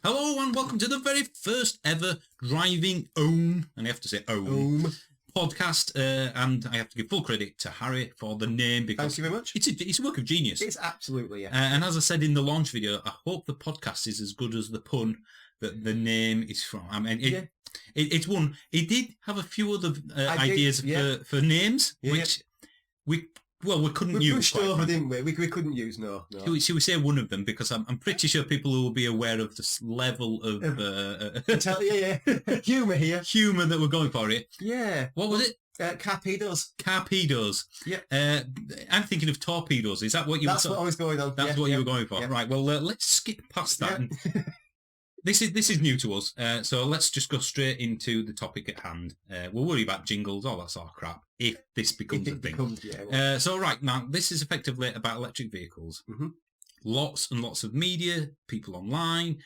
Hello and welcome to the very first ever Driving Home, and I have to say Home podcast, and I have to give full credit to Harry for the name because thank you very much. It's a work of genius. It's absolutely, yeah. And as I said in the launch video, I hope the podcast is as good as the pun that the name is from. I mean, it's one. It did have a few other ideas for names, which we couldn't use. We pushed over, didn't we? We couldn't use, no. Should we say one of them? Because I'm pretty sure people will be aware of this level of humour here. Humour that we're going for here. Yeah. What was it? Carpedos. Carpedos. Yeah. I'm thinking of torpedoes. Is that what you were That's what I was going on. That's what you were going for. Yeah. Right, well, let's skip past that. Yeah. This is new to us, so let's just go straight into the topic at hand. We'll worry about jingles, all that sort of crap, if this becomes a thing. So right, now, this is effectively about electric vehicles. Mm-hmm. Lots and lots of media, people online,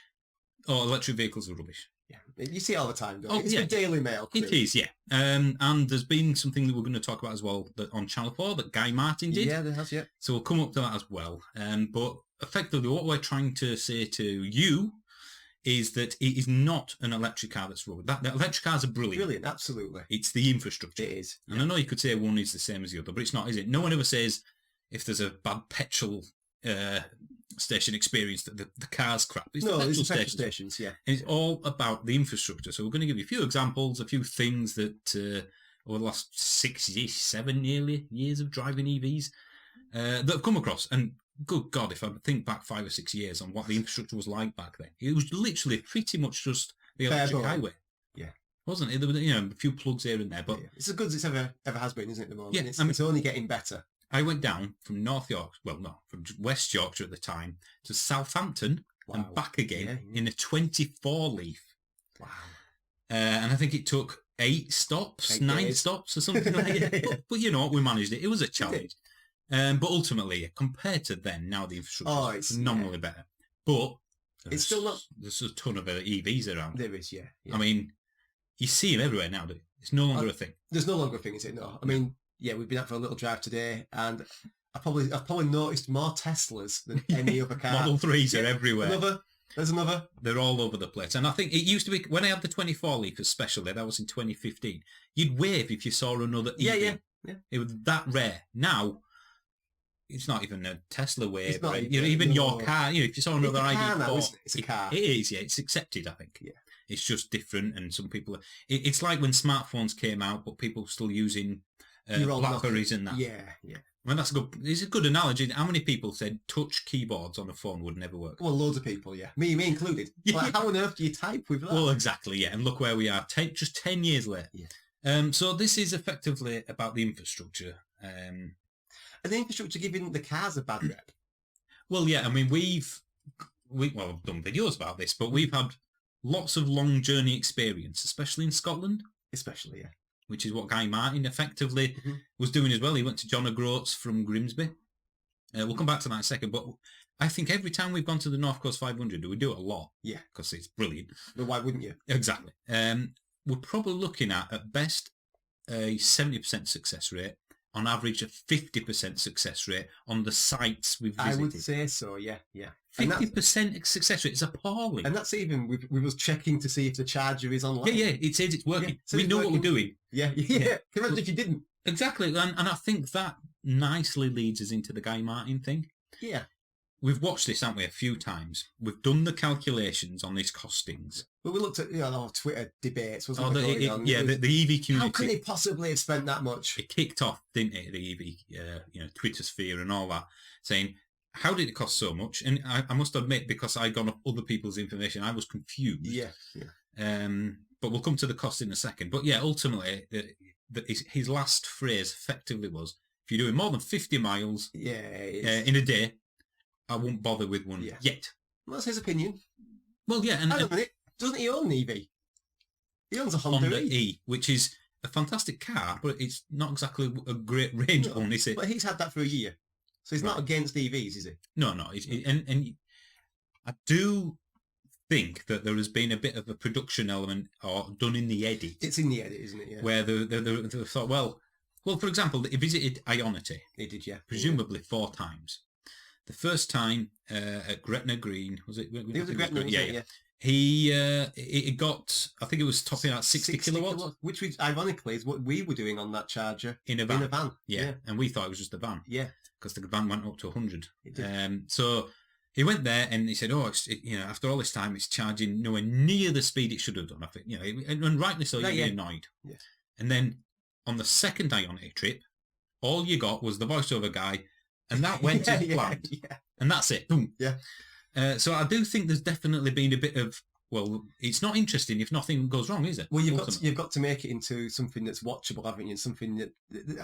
electric vehicles are rubbish. Yeah, you see it all the time, don't you? It's the Daily Mail. Clearly. It is, yeah. And there's been something that we're going to talk about as well on Channel 4 that Guy Martin did. Yeah, there has, yeah. So we'll come up to that as well. But effectively, what we're trying to say to you is that it is not an electric car that's rubbish. The electric cars are brilliant. Brilliant, absolutely. It's the infrastructure. It is. And I know you could say one is the same as the other, but it's not, is it? No one ever says if there's a bad petrol station experience that the car's crap. It's the petrol stations, yeah. And it's all about the infrastructure. So we're going to give you a few examples, a few things that over the last 7 years of driving EVs that have come across. And good God, if I think back 5 or 6 years on what the infrastructure was like back then, it was literally pretty much just the electric highway. Yeah. Wasn't it? There were, a few plugs here and there. But it's as good as it's ever has been, isn't it, at the moment? Yeah, it's only getting better. I went down from from West Yorkshire at the time to Southampton and back again in a 24 Leaf. Wow. And I think it took 9 stops or something like that. But you know what, we managed it. It was a challenge. But ultimately, compared to then, now the infrastructure is phenomenally better. But it's still not. There's a ton of EVs around. There is, yeah. I mean, you see them everywhere now. It's no longer a thing. There's no longer a thing, is it? No. I mean, we've been out for a little drive today, and I've probably noticed more Teslas than any other car. Model 3s are everywhere. There's another. They're all over the place. And I think it used to be, when I had the 24 Leaf especially, that was in 2015, you'd wave if you saw another EV. Yeah. It was that rare. Now, it's not even a Tesla wave. Even your car, if you saw another ID4. It's a car. It is, yeah. It's accepted, I think. Yeah. It's just different, and some people... It's like when smartphones came out, but people were still using BlackBerries and that. Yeah. I mean, it's a good analogy. How many people said touch keyboards on a phone would never work? Well, loads of people, yeah. Me included. Like, how on earth do you type with that? Well, exactly, yeah. And look where we are, just 10 years later. Yeah. So this is effectively about the infrastructure. And the infrastructure giving the cars a bad rep. Well, yeah, I mean, we've done videos about this, but we've had lots of long journey experience, especially in Scotland. Especially, yeah. Which is what Guy Martin effectively was doing as well. He went to John O'Groats from Grimsby. We'll come back to that in a second, but I think every time we've gone to the North Coast 500, we do it a lot. Yeah. Because it's brilliant. But why wouldn't you? Exactly. We're probably looking at best, a 70% success rate, on average a 50% success rate on the sites we've visited. I would say so, yeah. 50% success rate is appalling. And that's even with us checking to see if the charger is online. Yeah, it says it's working. Yeah, we know what we're doing. Yeah. Can you imagine if you didn't? Exactly, and I think that nicely leads us into the Guy Martin thing. Yeah. We've watched this, haven't we, a few times. We've done the calculations on these costings. Well, we looked at Twitter debates, wasn't it? The EV community. How could he possibly have spent that much? It kicked off, didn't it, the EV, Twitter sphere and all that, saying, how did it cost so much? And I must admit, because I'd gone off other people's information, I was confused. Yeah. But we'll come to the cost in a second. But yeah, ultimately, his last phrase effectively was, if you're doing more than 50 miles in a day, I won't bother with one yet. Well, that's his opinion. Well, yeah. And, hang on a minute. Doesn't he own an EV? He owns a Honda E, which is a fantastic car, but it's not exactly a great range one, is it? But he's had that for a year. So he's not against EVs, is he? No. And I do think that there has been a bit of a production element done in the edit. It's in the edit, isn't it? Yeah. Where they thought, well, for example, he visited Ionity. He did, yeah. Presumably 4 times. The first time at Gretna Green, was it? It was at Gretna, yeah. it got, I think it was topping out 60 kilowatts. Which, ironically, is what we were doing on that charger. In a van. Yeah. And we thought it was just a van. Yeah. Because the van went up to 100. It did. So he went there and he said, after all this time, it's charging nowhere near the speed it should have done. I think, and rightly so, you'd be annoyed. Yeah. And then on the second Ioniq trip, all you got was the voiceover guy, and that went to plan. Yeah. And that's it. Boom. Yeah. So I do think there's definitely been a bit of, well, it's not interesting if nothing goes wrong, is it? Well, you've got to make it into something that's watchable, haven't you? Something that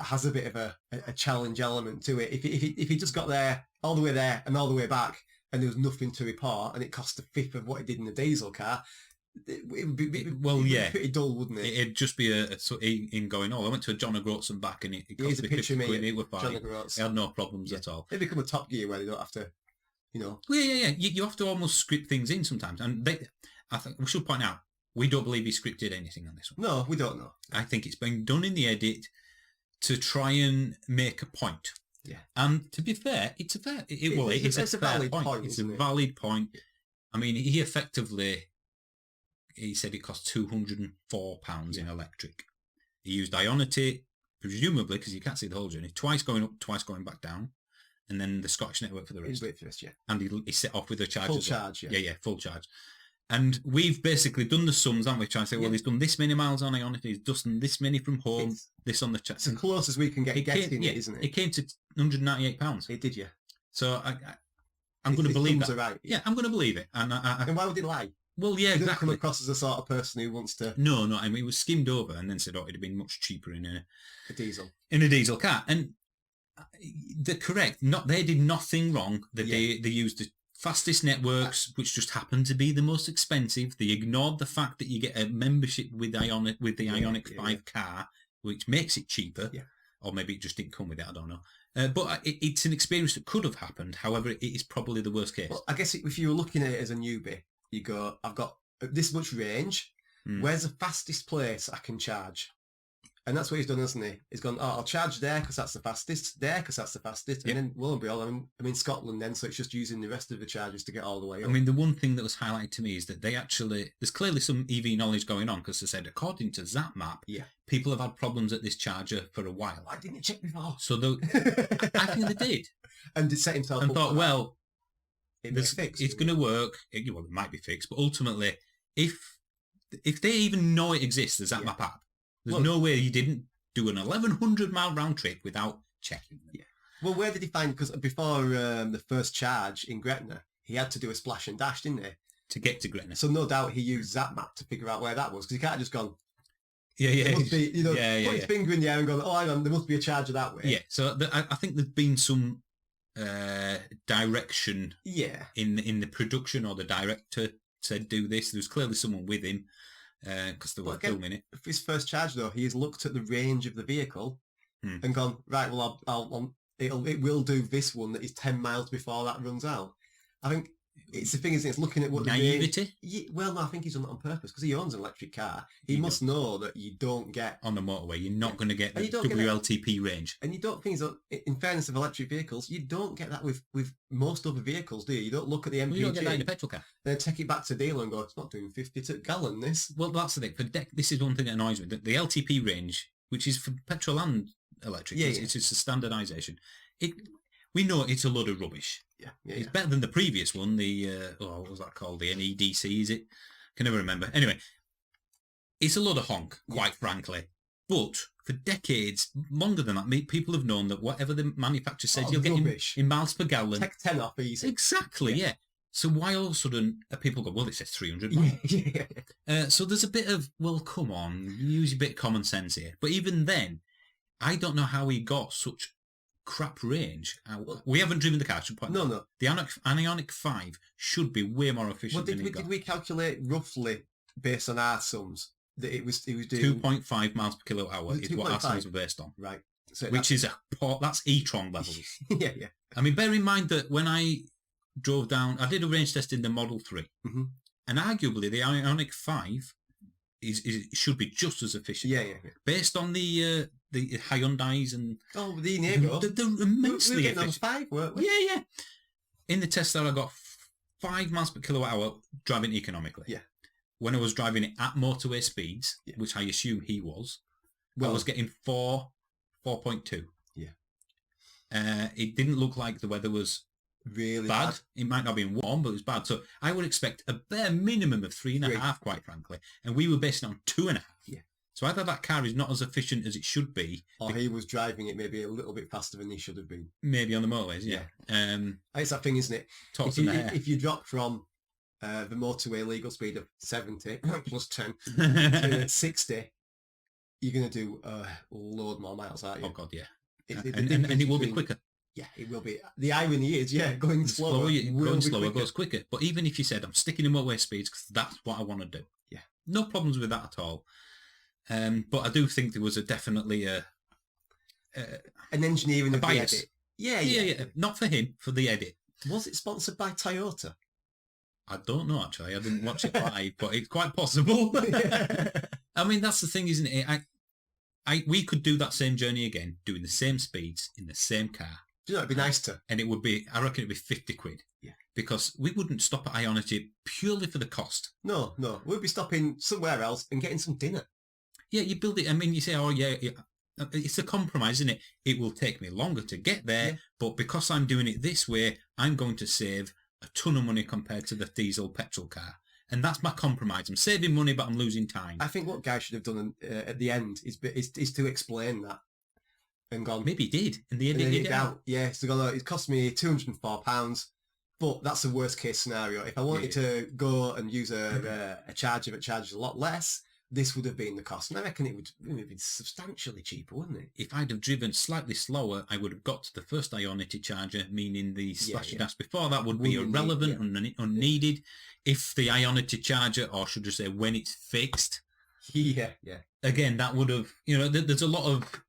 has a bit of a challenge element to it. If he just got there, all the way there and all the way back, and there was nothing to report, and it cost a fifth of what it did in a diesel car, it would be pretty dull, wouldn't it? It'd just be in going, I went to a John O'Groats and back, and it cost me 50 quid. It was fine. It had no problems at all. They become a Top Gear where they don't have to, Well, yeah. You have to almost script things in sometimes, and I think we should point out, we don't believe he scripted anything on this one. No, we don't know. I think it's been done in the edit to try and make a point. Yeah. And to be fair, it's a fair. It's a valid point. It's a valid point. I mean, he effectively, he said it cost £204 in electric. He used Ionity, presumably because you can't see the whole journey, twice going up, twice going back down, and then the Scottish network for the rest. And he set off with a charge. Full charge, yeah, full charge. And we've basically done the sums, haven't we? Trying to say, well, he's done this many miles on Ionity, he's done this many from home, this on the chat. It's as close as we can get getting it, isn't it? It came to £198. It did, yeah. So I'm going to believe that. Right. Yeah, I'm going to believe it. And why would he lie? Well, yeah, he exactly. Come across as the sort of person who wants to. No. I mean, it was skimmed over and then said, it'd have been much cheaper in a diesel. In a diesel car, and they're correct. They did nothing wrong. They used the fastest networks, which just happened to be the most expensive. They ignored the fact that you get a membership with the Ioniq 5 car, which makes it cheaper. Yeah. Or maybe it just didn't come with it. I don't know. But it's an experience that could have happened. However, it is probably the worst case. Well, I guess if you were looking at it as a newbie, you go, I've got this much range. Where's the fastest place I can charge? And that's what he's done, hasn't he? He's gone, I'll charge there because that's the fastest, there because that's the fastest. And then, lo and behold, I'm in Scotland then, so it's just using the rest of the charges to get all the way up. I mean, the one thing that was highlighted to me is that there's clearly some EV knowledge going on, because they said, according to ZapMap, people have had problems at this charger for a while. Why didn't you check before? So I think they did. And it set himself and up thought, well, it's fixed. It's going to work. It might be fixed, but ultimately, if they even know it exists, the ZapMap app, there's no way you didn't do an 1,100-mile round trip without checking them. Yeah. Well, where did he find? Because before the first charge in Gretna, he had to do a splash and dash, didn't he? To get to Gretna. So no doubt he used ZapMap to figure out where that was, because he can't have just gone. Yeah. It must be, put his finger in the air and gone, hang on, there must be a charger that way. Yeah. So I think there's been some direction. Yeah. In the production, or the director said do this. There was clearly someone with him. Because they were filming it. For his first charge, though, he has looked at the range of the vehicle and gone, right, well, it will do this one that is 10 miles before that runs out. I think it's the thing, isn't it? It's looking at what naivety. Well, no, I think he's done that on purpose, because he owns an electric car. He must know that you don't get on the motorway. You're not going to get the WLTP range, and you don't think so. In fairness of electric vehicles, you don't get that with most other vehicles, do you? You don't look at the MPG. Well, you don't get that in a petrol car. Then take it back to dealer and go, it's not doing 50 to gallon. This. Well, that's the thing. This is one thing that annoys me. The LTP range, which is for petrol and electric, it's just a standardisation. We know it's a load of rubbish. It's better than the previous one, what was that called? The NEDC, is it? Can never remember. Anyway, it's a load of honk, quite frankly. But for decades, longer than that, people have known that whatever the manufacturer says, you'll get in miles per gallon. Take 10 off easy. Exactly, yeah. So why all of a sudden people go, well, it says 300 miles. So there's a bit of, well, come on, use a bit of common sense here. But even then, I don't know how he got such crap range. We haven't driven the car. No. The Ioniq 5 should be way more efficient. Well, did we calculate roughly based on our sums that it was doing 2.5 miles per kilowatt hour is what our sums were based on. Right. So which is that's e-tron levels. Yeah. I mean, bear in mind that when I drove down, I did a range test in the Model 3, and arguably the Ioniq 5 should be just as efficient. Yeah. Based on the Hyundais and the Nego, they're immensely efficient. On 5, weren't we? Yeah. In the test that I got 5 miles per kilowatt hour driving economically. Yeah. When I was driving it at motorway speeds, Yeah. which I assume he was, Well, I was getting 4.2. Yeah. It didn't look like the weather was really bad. It might not have been warm, but it was bad. So I would expect a bare minimum of 3.5, quite frankly. And we were basing it on 2.5. Yeah. So either that car is not as efficient as it should be, Or he was driving it maybe a little bit faster than he should have been. maybe on the motorways, yeah. It's that thing, isn't it? Talks If in you, the hair. if you drop from the motorway legal speed of 70 plus 10 to 60, you're going to do a load more miles, aren't you? Oh, God, yeah. It's the And difference it will be between- quicker. Yeah, it will be. The irony is, going slower, Going slower goes quicker. But even if you said, I'm sticking in motorway speeds because that's what I want to do. Yeah. No problems with that at all. But I do think there was definitely an engineering a of the bias. edit. Yeah. Not for him, for the edit. Was it sponsored by Toyota? I don't know, actually. I didn't watch it live, but it's quite possible. I mean, that's the thing, isn't it? We could do that same journey again, doing the same speeds in the same car. Do you know, it'd be nice to. And it would be, I reckon it'd be 50 quid. Yeah. Because we wouldn't stop at Ionity purely for the cost. No. We'd be stopping somewhere else and getting some dinner. Yeah, you build it. I mean, you say, oh, yeah. It's a compromise, isn't it? It will take me longer to get there, but because I'm doing it this way, I'm going to save a ton of money compared to the diesel petrol car. And that's my compromise. I'm saving money, but I'm losing time. I think what Guy should have done at the end is to explain that and gone. Maybe he did. In the end, and he then did out. Yeah, so gone, it cost me £204, but that's the worst case scenario. If I wanted to go and use a charger that charges a lot less, this would have been the cost. And I reckon it would have been substantially cheaper, wouldn't it? If I'd have driven slightly slower, I would have got to the first Ionity charger, meaning the slashy dash before that would be irrelevant, unneeded. If the Ionity charger, or should I say when it's fixed, again, that would have, there's a lot of,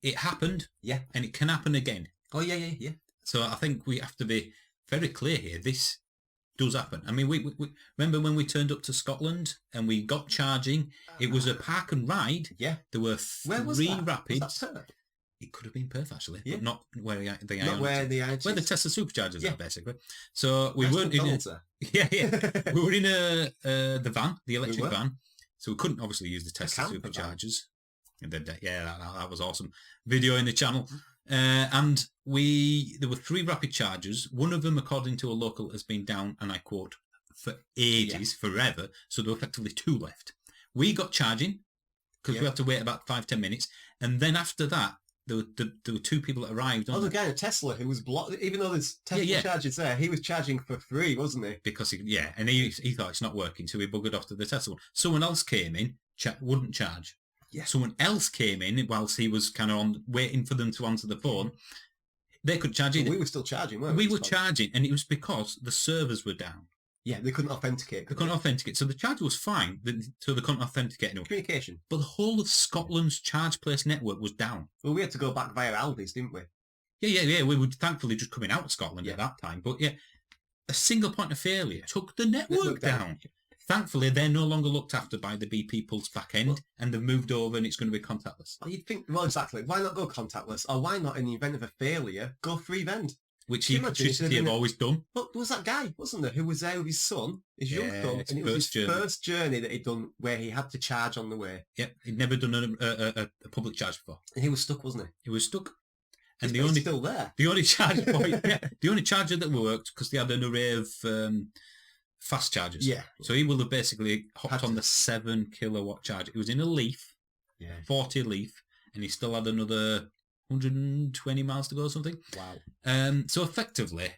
it happened, and it can happen again. Oh, yeah. So I think we have to be very clear here. This does happen. I mean, we remember when we turned up to Scotland and we got charging. It was a park and ride. Yeah, there were Where was three that? rapids. Was that Perth? It could have been Perth actually, but not where the not where the Tesla superchargers are basically. So we weren't in. We were in the van, the electric van. So we couldn't obviously use the Tesla superchargers. And then, that was awesome. Video in the channel. And there were 3 rapid chargers. One of them, according to a local, has been down, and I quote, for ages, forever. So there were effectively 2 left. We got charging because we had to wait about 5-10 minutes. And then after that, there were 2 people that arrived. The guy in a Tesla who was blocked, even though there's Tesla chargers there, he was charging for free, wasn't he? Because he thought it's not working, so he buggered off to the Tesla one. Someone else came in, wouldn't charge. Yeah. Someone else came in whilst he was kind of waiting for them to answer the phone. They could charge it. We were still charging, weren't we? We were charging, and it was because the servers were down. Yeah, they couldn't authenticate. They couldn't authenticate. So the charger was fine, so they couldn't authenticate anymore. Communication. But the whole of Scotland's charge place network was down. Well, we had to go back via Aldi's, didn't we? Yeah. We were thankfully just coming out of Scotland at that time. But a single point of failure took the network down. Thankfully, they're no longer looked after by the BP Pulse back end, and they've moved over, and it's going to be contactless. You'd think, well, exactly. Why not go contactless? Or why not, in the event of a failure, go free vend? Which he have always done. But there was that guy, wasn't there, who was there with his son, his young son, and it was his first journey that he'd done where he had to charge on the way. Yep, he'd never done a public charge before. And he was stuck, wasn't he? He was stuck. And he's still there. The only charger, the only charger that worked, because they had an array of fast chargers. Yeah. So he will have basically hopped on the 7 kilowatt charger. It was in a Leaf, 40 Leaf, and he still had another 120 miles to go or something. Wow. So effectively,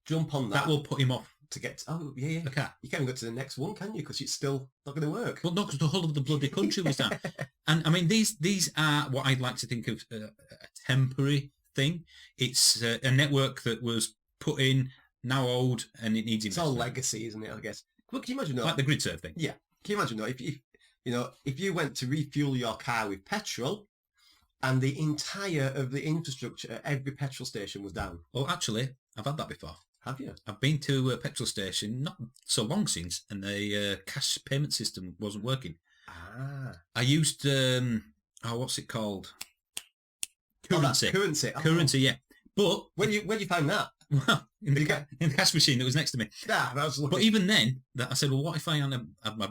jump on that. That will put him off. To get the car. You can't even go to the next one, can you? Because it's still not going to work. Well, no, because the whole of the bloody country was down. And I mean, these are what I'd like to think of a temporary thing. It's a network that was put in, now old, and it needs investment. It's all legacy, isn't it? I guess. Well, can you imagine like the grid serve thing? Yeah. Can you imagine if you went to refuel your car with petrol, and the entire of the infrastructure at every petrol station was down? Well, actually, I've had that before. Have you? I've been to a petrol station not so long since, and the cash payment system wasn't working. I used what's it called? Currency. Currency. Currency, yeah. But where do you find that? Well, in You the cash machine that was next to me. That was But lucky. even then, I said, well, what if I had my,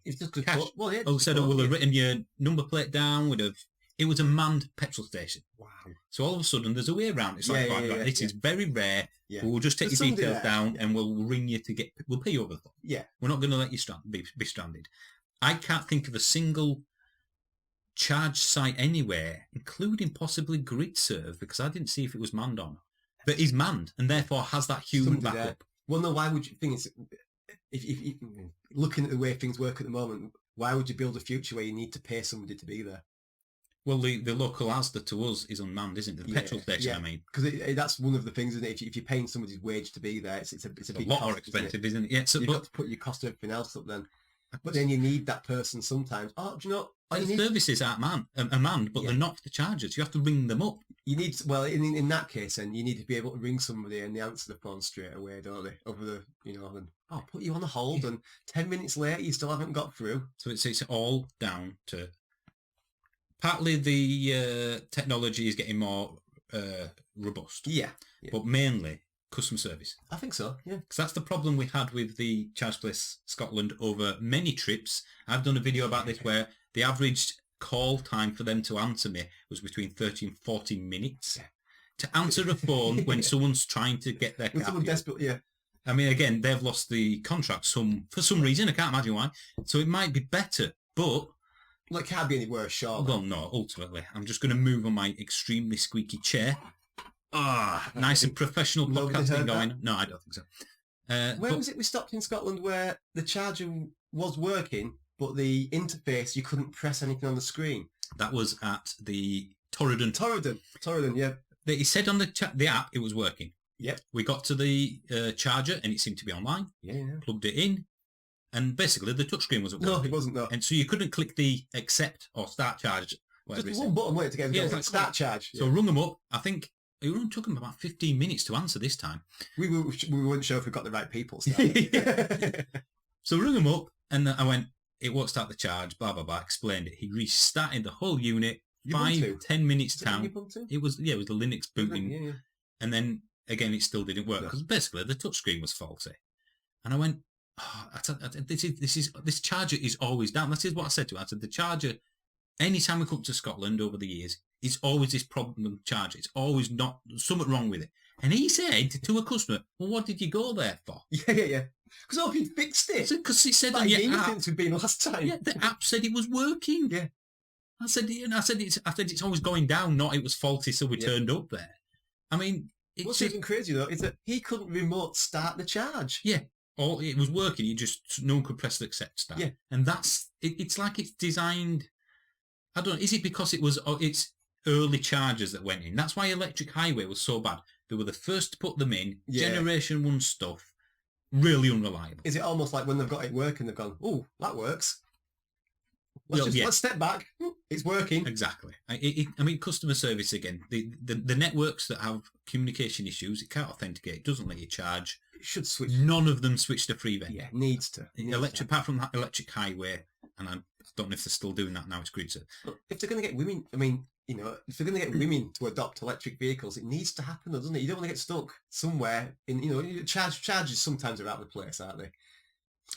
It's just good. cash? Well, yeah. Oh, said I would have written your number plate down. It was a manned petrol station. Wow. So all of a sudden, there's a way around. It's like, right, this is very rare. Yeah. We'll just take There's your somebody details there. down Yeah. and we'll ring you to we'll pay you over the phone. Yeah. We're not going to let you be stranded. I can't think of a single charge site anywhere, including possibly GridServe, because I didn't see if it was manned on. But is manned and therefore has that human Somebody backup. there. Well, no, why would you think it's... If looking at the way things work at the moment, why would you build a future where you need to pay somebody to be there? Well, the local Asda to us is unmanned, isn't it? The petrol station, I mean. Because that's one of the things, isn't it? If you're paying somebody's wage to be there, it's a big lot cost, more expensive, isn't it? Yeah, so, You've but got to put your cost of everything else up then. But then you need that person sometimes. Oh, do you know? the services aren't manned, but they're not the chargers. You have to ring them up. You need, well, in that case, then you need to be able to ring somebody and they answer the phone straight away, don't they? Over the, and I'll put you on a hold, and 10 minutes later you still haven't got through. So it's all down to partly the technology is getting more robust, Yeah. but mainly customer service. I think so. Yeah. Because that's the problem we had with the Charge Place Scotland over many trips. I've done a video about this where the average call time for them to answer me was between 30 and 40 minutes. Yeah. To answer a phone when someone's trying to get their When car. someone desperate, yeah. I mean, again, they've lost the contract for some reason. I can't imagine why. So it might be better, but... Well, it can't be any worse, surely. Well, no, ultimately. I'm just going to move on my extremely squeaky chair. Nice and professional Nobody podcasting heard going. No, I don't think so. Where was it we stopped in Scotland where the charger was working, but the interface, you couldn't press anything on the screen? That was at the Torridon. Torridon, yeah. He said on the app it was working. Yep. We got to the charger and it seemed to be online. Yeah. Plugged it in, and basically the touchscreen wasn't No, working. it wasn't, no. And so you couldn't click the accept or start charge. Just one button, wait, to get Yeah, the like start charge. So I rung them up. I think it only took them about 15 minutes to answer this time. We weren't sure if we got the right people. So I rung him up and I went, it won't start the charge, blah, blah, blah, explained it. He restarted the whole unit, 5-10 minutes down. It was the Linux booting. Yeah. And then, again, it still didn't work because basically the touchscreen was faulty. And I went, this charger is always down. That is what I said to him. I said, the charger, anytime we come to Scotland over the years, it's always this problem with the charger. It's always not something wrong with it. And he said to a customer, well, what did you go there for? Yeah. Because he fixed it. Because it said like on your app. since we've been last time. Yeah, the app said it was working. Yeah. I said it's always going down, not it was faulty, so we turned up there. I mean, what's even crazy though is that he couldn't remote start the charge. Yeah. Or it was working, no one could press the accept start. Yeah. And that's it's like it's designed. I don't know, is it because it's early chargers that went in? That's why Electric Highway was so bad. They were the first to put them in, Generation 1 stuff, really unreliable. Is it almost like when they've got it working, they've gone, oh, that works. Let's step back. It's working. Exactly. I mean, customer service again. The networks that have communication issues, it can't authenticate. It doesn't let you charge. It should switch. None of them switch to free vendor. Yeah, needs to. Apart from Electric Highway, and I don't know if they're still doing that now. It's GridServe. If they're going to get women, I mean, if they're going to get women to adopt electric vehicles, it needs to happen, doesn't it? You don't want to get stuck somewhere in, charges sometimes are out of the place, aren't they?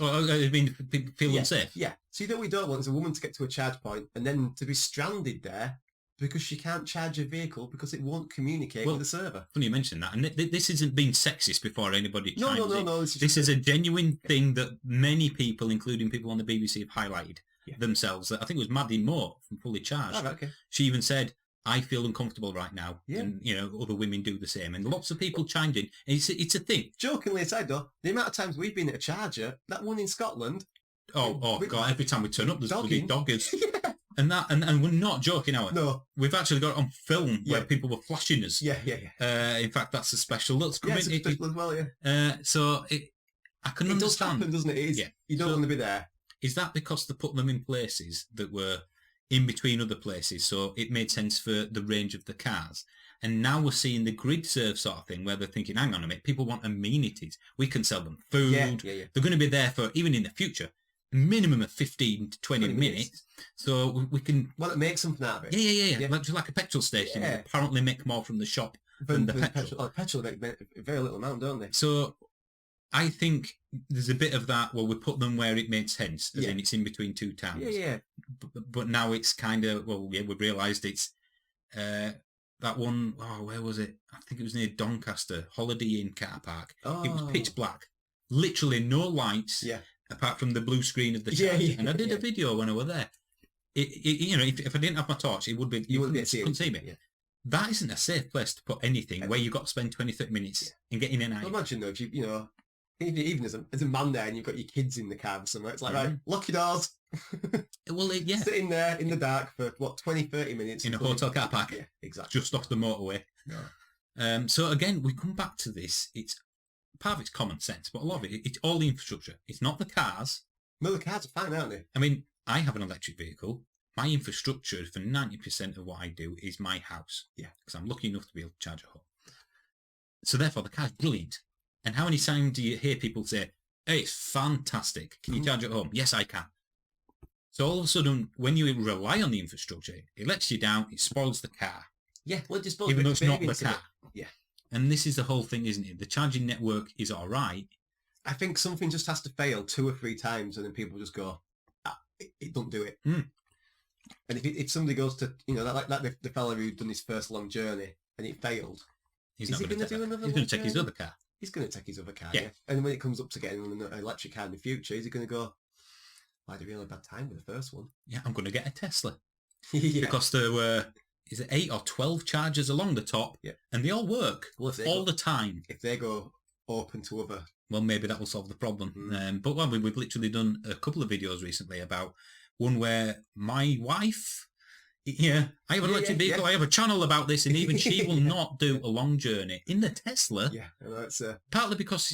Oh, I mean, people feel unsafe. Yeah. So what we don't want is a woman to get to a charge point and then to be stranded there because she can't charge a vehicle because it won't communicate with the server. Funny you mention that. And this isn't being sexist before anybody chimes in. No. This is a genuine thing that many people, including people on the BBC, have highlighted themselves. I think it was Maddie Moore from Fully Charged. Oh, right, okay. She even said, I feel uncomfortable right now. Yeah. And, other women do the same. And lots of people chimed in. And it's a thing. Jokingly aside, though, the amount of times we've been at a charger, that one in Scotland... Oh, God, every time we turn up, there's bloody doggers. Yeah. And we're not joking, are we? No. We've actually got it on film where people were flashing us. Yeah. In fact, that's a special. Let's come in. It's a special as well, yeah. I can understand. It does happen, doesn't it? You don't want to be there. Is that because they put them in places that were in between other places, so it made sense for the range of the cars? And now we're seeing the GridServe sort of thing where they're thinking, hang on a minute, people want amenities. We can sell them food. Yeah. They're going to be there for, even in the future, a minimum of 15 to 20 minutes. So we can... Well, it makes something out of it. Yeah. Just like a petrol station. Apparently make more from the shop than the petrol. Petrol make very little amount, don't they? So I think there's a bit of that. Well, we put them where it made sense, as in it's in between two towns. Yeah. But now it's kind of, well, yeah, we've realised it's that one. Oh, where was it? I think it was near Doncaster, Holiday Inn car park. It was pitch black, literally no lights. Yeah. Apart from the blue screen of the charger. And I did a video when I were there. If I didn't have my torch, it would be you couldn't see me. Yeah. That isn't a safe place to put anything where you've got to spend 20, 30 minutes and get in and out. Well, imagine though, if even as a man there and you've got your kids in the car or something, it's like, right, lock your doors. Well, yeah. Sitting there in the dark for, 20, 30 minutes. In a hotel car park. Yeah, exactly. Just off the motorway. No. So again, we come back to this. It's part of it's common sense, but a lot of it's all the infrastructure. It's not the cars. No, the cars are fine, aren't they? I mean, I have an electric vehicle. My infrastructure for 90% of what I do is my house. Yeah. Because I'm lucky enough to be able to charge at home. So therefore, the car's brilliant. And how many times do you hear people say, hey, it's fantastic. Can you charge at home? Yes, I can. So all of a sudden, when you rely on the infrastructure, it lets you down, it spoils the car. Yeah, well, it just spoils even though it's not the car. Yeah. And this is the whole thing, isn't it? The charging network is all right. I think something just has to fail 2 or 3 times and then people just go, it don't do it. And if somebody goes to, like the fella who done his first long journey and it failed, He's going to do another He's going to take his other car. He's going to take his other car, yeah. And when it comes up to getting an electric car in the future, is he going to go, I had a really bad time with the first one? Yeah, I'm going to get a Tesla. Yeah. Because there were, is it 8 or 12 chargers along the top? Yeah. And they all work all the time. If they go open to other... Well, maybe that will solve the problem. But we've literally done a couple of videos recently about one where my wife... Yeah, I have an electric vehicle. Yeah. I have a channel about this, and even she will not do a long journey in the Tesla. Yeah, it's partly because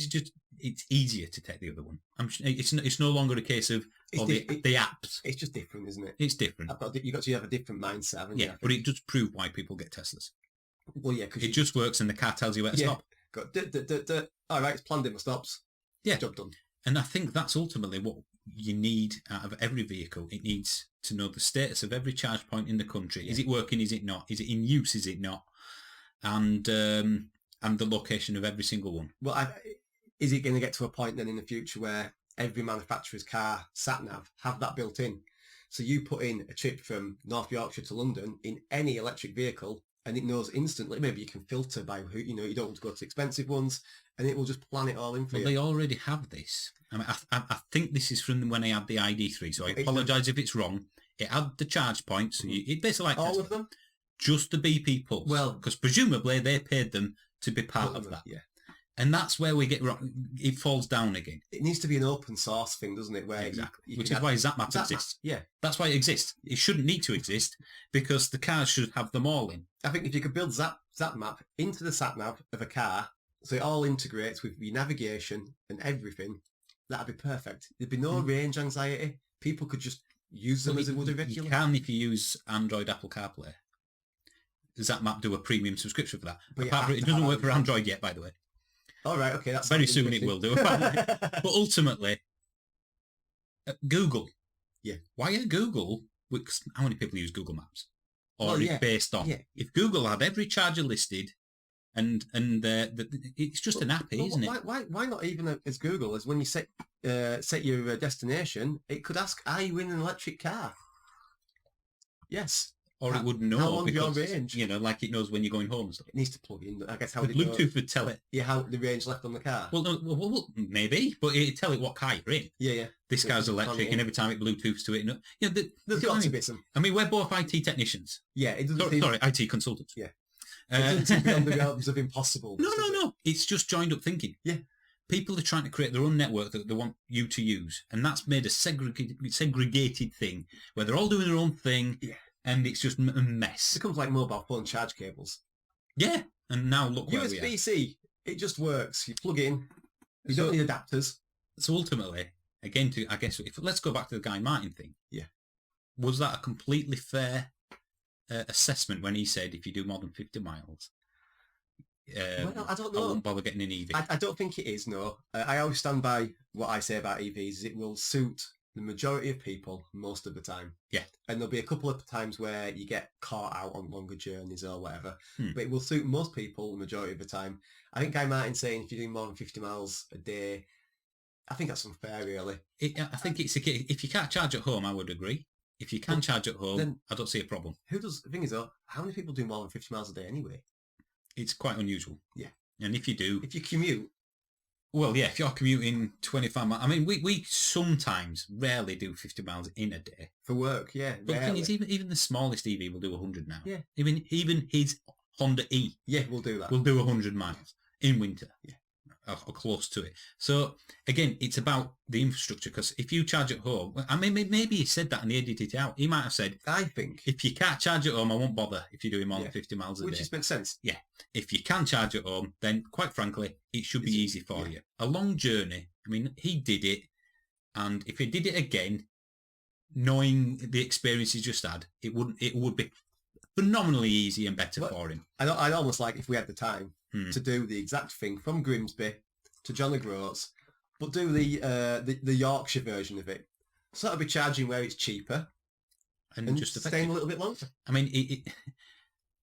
it's easier to take the other one. It's no longer a case of the apps. It's just different, isn't it? It's different. You got to have a different mindset, haven't you? Yeah, but it does prove why people get Teslas. Well, yeah, because it just works, and the car tells you where to stop. All right, it's planned in my stops. Yeah, job done. And I think that's ultimately what you need out of every vehicle. It needs to know the status of every charge point in the country. Is it working? Is it not? Is it in use? Is it not? And the location of every single one. Well, is it going to get to a point then in the future where every manufacturer's car sat-nav have that built in? So you put in a trip from North Yorkshire to London in any electric vehicle and it knows instantly. Maybe you can filter by who, you don't want to go to expensive ones, and it will just plan it all in for you. They already have this. I mean, I think this is from when I had the ID3, so I apologise if it's wrong. It had the charge points, so it basically like all of them, just the BP Pulse. Well, because presumably they paid them to be part of that. Yeah. And that's where we get wrong. It falls down again. It needs to be an open source thing, doesn't it? Where exactly. Which is why ZapMap exists. Yeah. That's why it exists. It shouldn't need to exist because the cars should have them all in. I think if you could build ZapMap into the sat-nav of a car, so it all integrates with your navigation and everything, that'd be perfect. There'd be no range anxiety. People could just use them as they would a regular. You can if you use Android Apple CarPlay. Does ZapMap do a premium subscription for that? But it doesn't work for Android yet, by the way. All right, okay, that's very soon it will do. But ultimately, Google. Yeah. Why are Google? How many people use Google Maps? Or it's based on. Yeah. If Google had every charger listed, and it's just an app, isn't it? Why not even as Google as when you set your destination, it could ask, "Are you in an electric car?" Yes. Or it would know how long because, your range. Like it knows when you're going home and stuff. It needs to plug in. I guess how the Bluetooth would tell it. Yeah, how the range left on the car. Well, maybe, but it'd tell it what car you're in. Yeah. This car's electric, and every time it Bluetooths to it, there's got to be some. I mean, we're both IT technicians. Yeah, it doesn't. Sorry, IT consultants. Yeah. It doesn't be on the realms of impossible. No. It's just joined up thinking. Yeah. People are trying to create their own network that they want you to use, and that's made a segregated thing where they're all doing their own thing. Yeah. And it's just a mess. It becomes like mobile phone charge cables. Yeah, and now look where we are. USB-C, it just works. You plug in. You don't need adapters. So ultimately, again, let's go back to the Guy Martin thing. Yeah. Was that a completely fair assessment when he said if you do more than 50 miles? Well, I don't know. I won't bother getting an EV. I don't think it is, no. I always stand by what I say about EVs. It will suit the majority of people most of the time. Yeah. And there'll be a couple of times where you get caught out on longer journeys or whatever. Hmm. But it will suit most people the majority of the time. I think Guy Martin's saying if you're doing more than 50 miles a day, I think that's unfair, really. I think it's if you can't charge at home, I would agree. If you can charge at home, then I don't see a problem. The thing is, though, how many people do more than 50 miles a day anyway? It's quite unusual. Yeah. And if you do... If you commute... Well, yeah, if you're commuting 25 miles... I mean, we sometimes rarely do 50 miles in a day. For work, yeah. But the thing is, even the smallest EV will do 100 now. Yeah. Even his Honda E... Yeah, we'll do that. Will do 100 miles in winter. Yeah. Or close to it. So, again, it's about the infrastructure, because if you charge at home... I mean, maybe he said that and he edited it out. He might have said... I think... If you can't charge at home, I won't bother if you're doing more than 50 miles a day. Which just makes sense. Yeah. If you can charge at home, then, quite frankly, it should be easy for you. A long journey, I mean, he did it, and if he did it again, knowing the experience he's just had, it would be phenomenally easy and better for him. I'd almost like, if we had the time, to do the exact thing from Grimsby to John O'Groats, but do the Yorkshire version of it. So that'll be charging where it's cheaper and just staying a little bit longer. I mean,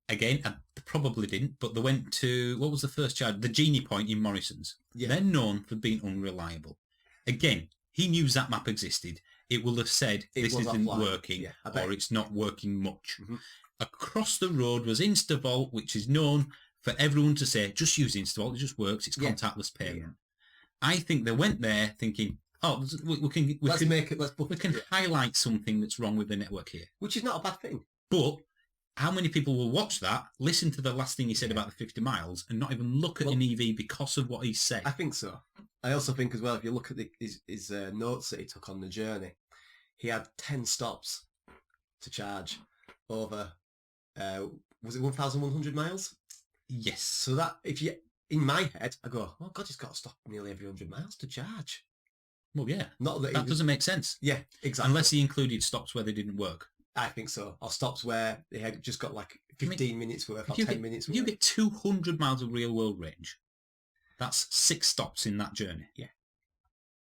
again, I probably didn't, but they went to, what was the first charge? The Genie Point in Morrison's. Yeah. They're known for being unreliable. Again, he knew that map existed. It will have said this isn't working, or it's not working much. Mm-hmm. Across the road was Instavolt, which is known for everyone to say, just use Instavolt, it just works, it's contactless payment. Yeah. I think they went there thinking, oh, we can highlight something that's wrong with the network here. Which is not a bad thing. But how many people will watch that, listen to the last thing he said about the 50 miles, and not even look at an EV because of what he said? I think so. I also think as well, if you look at his notes that he took on the journey, he had 10 stops to charge over, was it 1,100 miles? Yes. So that, in my head, I go, oh God, he's got to stop nearly every 100 miles to charge. Well, yeah. Not that doesn't make sense. Yeah, exactly. Unless he included stops where they didn't work. I think so. Or stops where they had just got like 15 minutes worth or 10 minutes worth. If you get 200 miles of real world range, that's 6 stops in that journey. Yeah.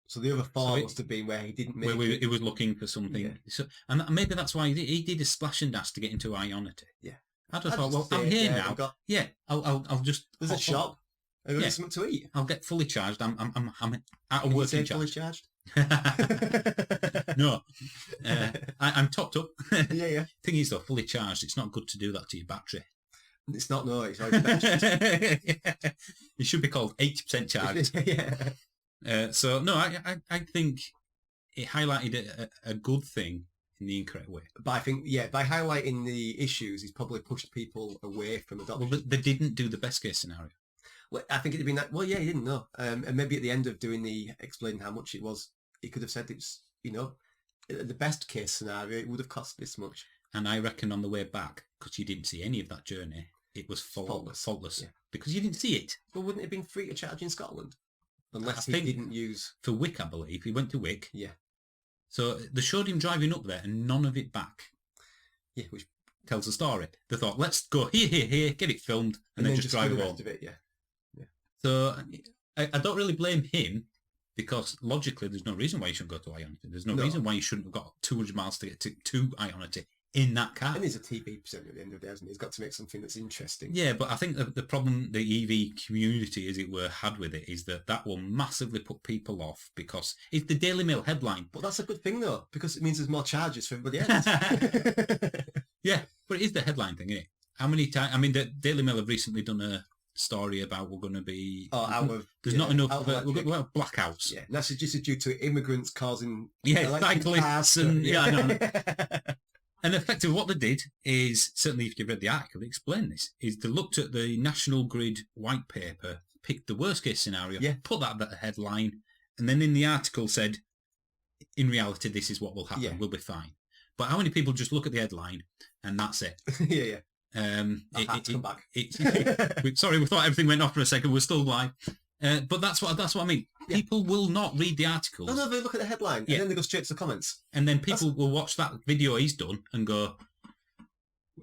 So the other 4 must have been where he didn't make it. He was looking for something. Yeah. So, and maybe that's why he did a splash and dash to get into Ionity. Yeah. I just thought, well, I'm here now. Yeah, I'll just... There's a shop. I've got something to eat. I'll get fully charged. I'm out of working charge. Fully charged? No. I'm topped up. Yeah. Thing is, though, fully charged, it's not good to do that to your battery. It's not, no. It's already benched. It should be called 80% charged. Yeah. So, no, I think it highlighted a good thing in the incorrect way. But I think, by highlighting the issues, he's probably pushed people away from adoption. Well, they didn't do the best case scenario. Well, I think it'd been that. Well, yeah, he didn't know, and maybe at the end of doing explaining how much it was, he could have said it's, the best case scenario, it would have cost this much. And I reckon on the way back, because you didn't see any of that journey, it was faultless. Yeah. Because you didn't see it. Well, wouldn't it have been free to charge in Scotland? Unless he didn't use... For Wick, I believe. He went to Wick. Yeah. So they showed him driving up there and none of it back. Yeah, which tells the story. They thought, let's go here, get it filmed, and then just drive the home. rest of it, yeah. So I don't really blame him, because logically there's no reason why you shouldn't go to Ionity. There's no reason why you shouldn't have got 200 miles to get to Ionity in that car. And he's a TV presenter at the end of the day, hasn't he? He's got to make something that's interesting. Yeah, but I think the problem the EV community, as it were, had with it is that will massively put people off, because it's the Daily Mail headline. But that's a good thing, though, because it means there's more charges for everybody else. Yeah, but it is the headline thing, isn't it? How many times... I mean, the Daily Mail have recently done a story about we're going to be... There's not enough... We're going to have blackouts. Yeah, and that's just due to immigrants causing... Yeah, cyclists and... Yeah, I know. And effectively what they did is, certainly if you've read the article, they explain this, is they looked at the National Grid white paper, picked the worst case scenario, put that at the headline, and then in the article said, in reality, this is what will happen, we'll be fine. But how many people just look at the headline and that's it? Yeah. Come back. Sorry, we thought everything went off for a second. We're still live. But that's what I mean. Yeah. People will not read the articles. No, they look at the headline and then they go straight to the comments. And then people will watch that video he's done and go,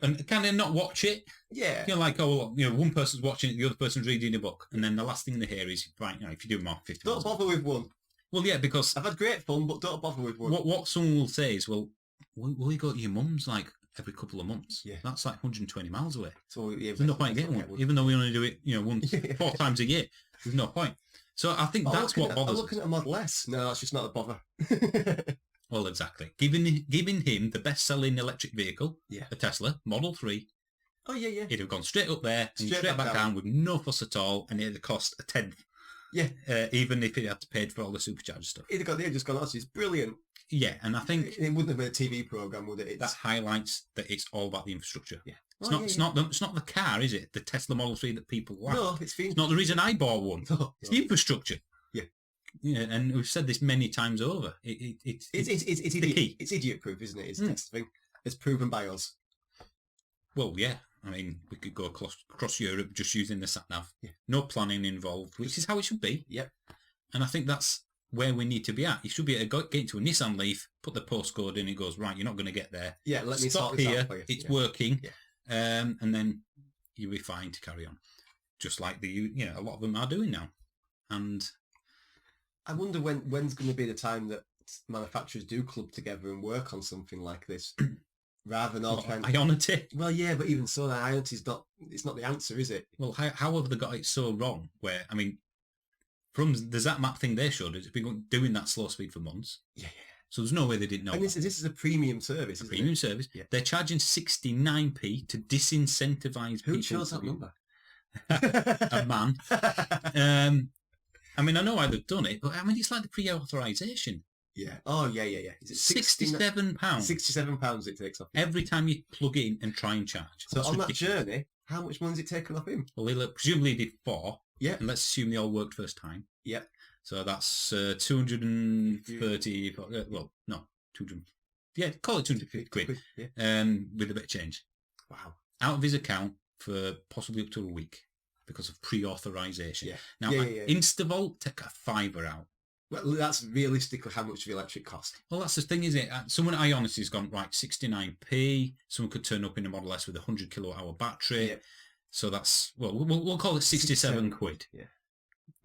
and kind of not watch it. Yeah. Like, one person's watching it, the other person's reading a book, and then the last thing they hear is, right, if you do more 50 Don't bother with one. Well, yeah, because I've had great fun, but don't bother with one. what someone will say is, well, will you go to your mum's like every couple of months? Yeah. That's like 120 miles away. So yeah, There's no point in getting one, even though we only do it, once, 4 times a year. There's no point. So I think that's what bothers us. I'm looking at a Model S. No, that's just not a bother. Well, exactly. Giving him the best-selling electric vehicle, a Tesla Model 3. Oh, yeah. He'd have gone straight up there and straight back down with no fuss at all, and it'd have cost a tenth. Yeah. Even if he had to pay for all the supercharger stuff. They'd just gone, oh, it's brilliant. Yeah, and I think it wouldn't have been a TV program, would it? That highlights that it's all about the infrastructure. Yeah. It's not the car, is it? The Tesla Model 3 that people like. No, it's not the reason I bought one. No, it's the infrastructure. Yeah. Yeah, and we've said this many times over. It's the key. It's idiot-proof, isn't it? It's the thing. It's proven by us. Well, yeah. I mean, we could go across Europe just using the sat-nav. Yeah. No planning involved, which is how it should be. Yep. And I think that's where we need to be at. You should be able to get into a Nissan Leaf, put the postcode in, it goes, right, you're not going to get there. Yeah, let me stop sort this here. Out for you. It's working. Yeah. And then you'll be fine to carry on. Just like a lot of them are doing now. And I wonder when's going to be the time that manufacturers do club together and work on something like this, rather than all trying. Ionity. Well, yeah, but even so, Ionity's not. It's not the answer, is it? Well, how have they got it so wrong? Where I mean, from the ZapMap thing they showed, it's been doing that slow speed for months. Yeah. So there's no way they didn't know. And this is a premium service. Premium service. Yeah. They're charging 69p to disincentivise people. Who chose that number? A man. I mean, I know why they've done it, but I mean, it's like the pre-authorization. Yeah. Oh, yeah. Is it £67? £67 it takes off him. Every time you plug in and try and charge. So on that journey, how much money is it taken off him? Well, he presumably did 4. Yeah. And let's assume they all worked first time. Yep. So that's 230. Well, no, 200. Yeah, call it 250 quid. Yeah. With a bit of change. Wow. Out of his account for possibly up to a week because of pre-authorization. Yeah. Now, Instavolt take a £5 out. Well, that's realistically how much the electric cost. Well, that's the thing, isn't it? Someone at Ionity's gone, right, 69p. Someone could turn up in a Model S with a 100 kilowatt-hour battery. Yeah. So that's, well, we'll call it 67 quid. Yeah.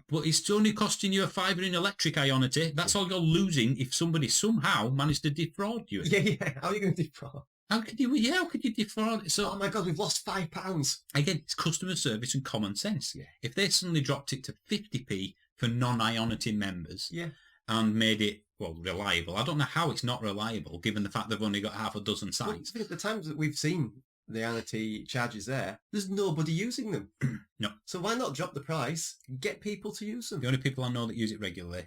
But it's only costing you a £5 in electric, Ionity. That's all you're losing if somebody somehow managed to defraud you. Yeah. How are you going to defraud? How could you defraud it? So, oh my God, we've lost £5. Again, it's customer service and common sense. Yeah. If they suddenly dropped it to 50p for non-Ionity members and made it, reliable. I don't know how it's not reliable, given the fact they've only got half a dozen sites. Well, the times that we've seen the Ionity charges there's nobody using them. No. So why not drop the price, get people to use them? The only people I know that use it regularly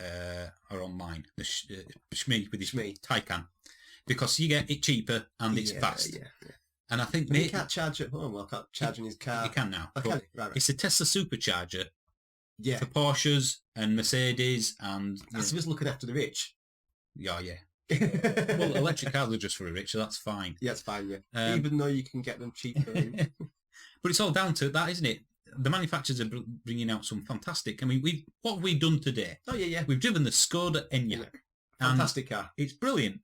are on mine. The Shmee with his Taycan. Because you get it cheaper and it's fast. Yeah. And I think... he can't charge at home. Well, can't charge in his car. He can now. Right. It's a Tesla supercharger. Yeah. For Porsches and Mercedes and... That's just looking after the rich. Yeah. Well, electric cars are just for the rich, so that's fine. Yeah, it's fine, yeah. Even though you can get them cheaper. But it's all down to that, isn't it? The manufacturers are bringing out some fantastic... I mean, what have we done today? Oh, yeah. We've driven the Skoda Enyaq. Fantastic car. It's brilliant.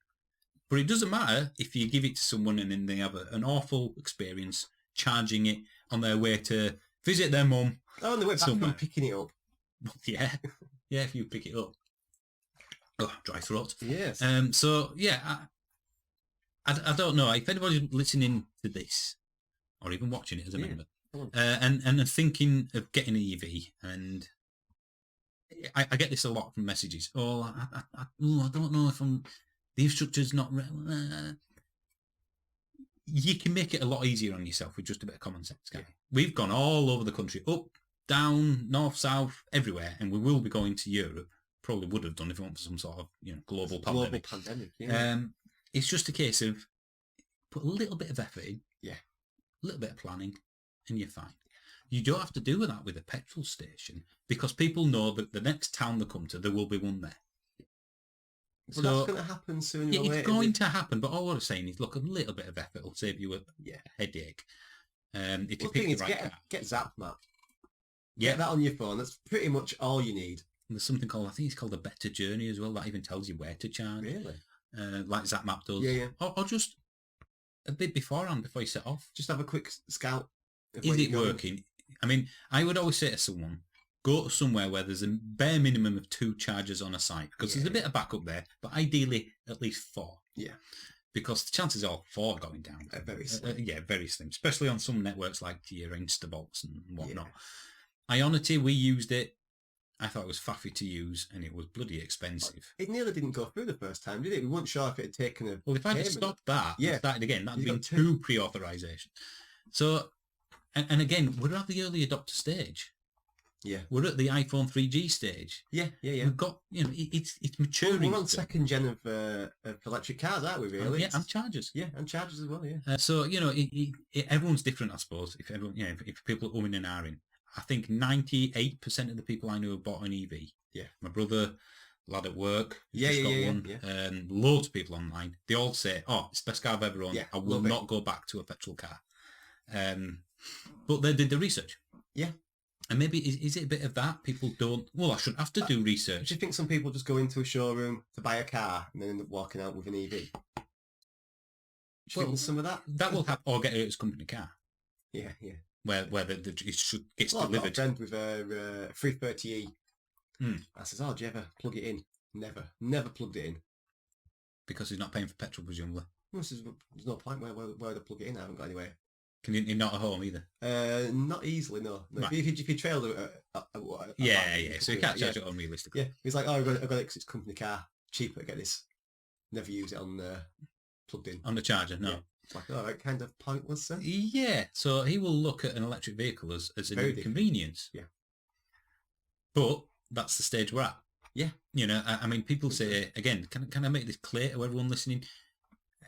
But it doesn't matter if you give it to someone and then they have an awful experience charging it on their way to visit their mum. Oh, and they went back and picking it up. Yeah. Yeah, if you pick it up. Oh, dry throat. Yes. So, yeah, I don't know. If anybody's listening to this, or even watching it as a member, and thinking of getting an EV, and I get this a lot from messages. Oh, I don't know if the infrastructure's not... You can make it a lot easier on yourself with just a bit of common sense, guy. We've gone all over the country, up, down, north, south, everywhere, and we will be going to Europe. Probably would have done if it weren't for some sort of global pandemic. It's just a case of put a little bit of effort in, a little bit of planning, and you're fine. You don't have to do that with a petrol station because people know that the next town they come to, there will be one there. Well, so, that's going to happen sooner or later. It's going to happen, but all I'm saying is, look, a little bit of effort will save you a headache. If you pick the right car. Get ZapMap. Yeah. Get that on your phone. That's pretty much all you need. And there's something called, I think it's called a Better Journey as well, that even tells you where to charge. Really? Like ZapMap does. Yeah. Or just a bit beforehand, before you set off. Just have a quick scout. Is it working? I mean, I would always say to someone, go to somewhere where there's a bare minimum of 2 chargers on a site, because there's a bit of backup there, but ideally at least 4. Yeah. Because the chances are 4 going down. Very slim. Very slim, especially on some networks like your Instabots and whatnot. Ionity, we used it. I thought it was faffy to use, and it was bloody expensive. It nearly didn't go through the first time, did it? We weren't sure if it had taken a... Well, if I'd have stopped that and started again, that'd been 2 pre-authorization. So, and again, we're at the early adopter stage. Yeah. We're at the iPhone 3G stage. Yeah. We've got, it's maturing. We're on second gen of electric cars, aren't we, really? And chargers. Yeah, and chargers as well, yeah. So, everyone's different, I suppose, if everyone, if people are umming and ahhing. I think 98% of the people I know have bought an EV. Yeah. My brother, lad at work, got one. Yeah. Loads of people online. They all say, "Oh, it's the best car I've ever owned. Yeah, I will not go back to a petrol car." But they did the research. Yeah. And maybe is it a bit of that? People don't. Well, I shouldn't have to do research. Do you think some people just go into a showroom to buy a car and then end up walking out with an EV? Do you think there's some of that? That will happen, or get it as company car. Yeah. Where it gets I've got delivered. a friend with a 330e. I says, "Oh, do you ever plug it in?" Never plugged it in. Because he's not paying for petrol, presumably. Well, there's no point where would I plug it in? I haven't got anywhere. Can you not at home either? Not easily, no. Right. If you trail So you can't charge it on realistically. Yeah, he's like, "Oh, I've got it because it's company car, cheaper to get this. Never use it on plugged in on the charger." No. Yeah. It's like, all right, kind of pointless then. Yeah, so he will look at an electric vehicle as an inconvenience. Yeah. But that's the stage we're at. Yeah. I mean, people say, again, can I make this clear to everyone listening?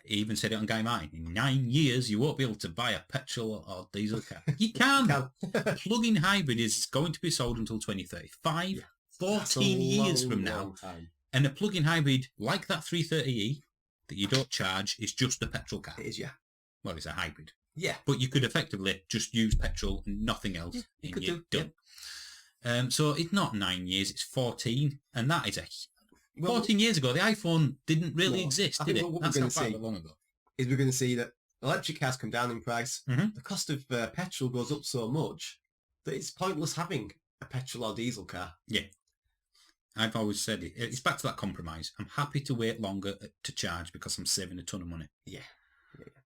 He even said it on Guy Mine. In 9 years, you won't be able to buy a petrol or diesel car. You can. Plug-in hybrid is going to be sold until 2035, 14 years from now. And a plug-in hybrid, like that 330e, that you don't charge, is just a petrol car. It is, yeah. Well, it's a hybrid. Yeah. But you could effectively just use petrol and nothing else. Yeah, you could do. Done. Yeah. So it's not 9 years, it's 14. And that is 14 years ago, the iPhone didn't really exist, did it? That's not quite long ago. We're going to see that electric cars come down in price. Mm-hmm. The cost of petrol goes up so much that it's pointless having a petrol or diesel car. Yeah. I've always said it. It's back to that compromise. I'm happy to wait longer to charge because I'm saving a ton of money. Yeah.